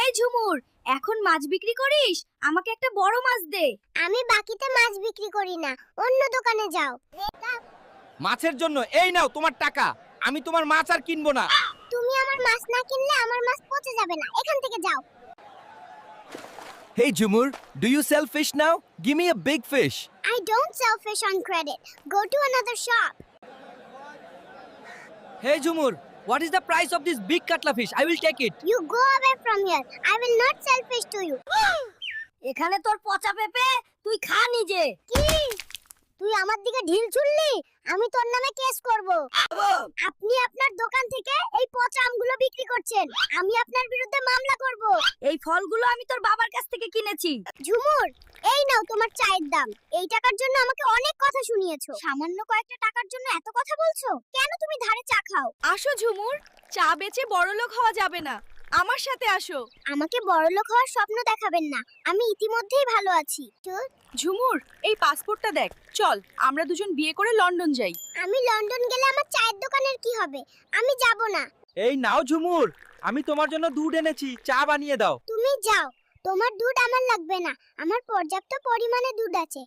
এই ঝুমুর, এখন মাছ বিক্রি করিস? আমাকে একটা বড় মাছ দে। আমি বাকিতে মাছ বিক্রি করি না, অন্য দোকানে যাও। মাছের জন্য এই নাও তোমার টাকা। আমি তোমার মাছ আর কিনবো না। তুমি আমার মাছ না কিনলে আমার মাছ পচে যাবে না, এখান থেকে যাও। Hey Jumur, do you sell fish now? Give me a big fish. I don't sell fish on credit. Go to another shop. Hey Jumur, what is the price of this big katla fish? I will take it. You go away from here. I will not sell fish to you. এখানে তোর পচা পেঁপে, তুই খা নিজে। কি? তুই আমার দিকে ঢিল ছুড়লি? আমি তোর নামে কেস করব। আপনি আপনার দোকান থেকে এই পচা আমগুলো বিক্রি করছেন। আমি আপনার বিরুদ্ধে মামলা করব। এই ফলগুলো আমি তোর বাবার কাছ থেকে কিনেছি। ঝুমুর, এই নাও তোমার চায়ের দাম। এই টাকার জন্য আমাকে অনেক কথা শুনিয়েছো। সামান্য কয়েকটা টাকার জন্য এত কথা বলছো? কেন তুমি ধারে চা খাও? আসো ঝুমুর, চা বেচে বড়লোক হওয়া যাবে না, আমার সাথে আসো। আমাকে বড়লোক হওয়ার স্বপ্ন দেখাবেন না, আমি ইতিমধ্যেই ভালো আছি। ঝুমুর, এই পাসপোর্টটা দেখ, চল আমরা দুজন বিয়ে করে লন্ডন যাই। আমি লন্ডন গেলে আমার চায়ের দোকানের কি হবে? আমি যাব না। এই নাও ঝুমুর, আমি তোমার জন্য দুধ এনেছি, চা বানিয়ে দাও। তুমি যাও, তোমার দুধ আমার লাগবে না, আমার পর্যাপ্ত পরিমাণে দুধ আছে।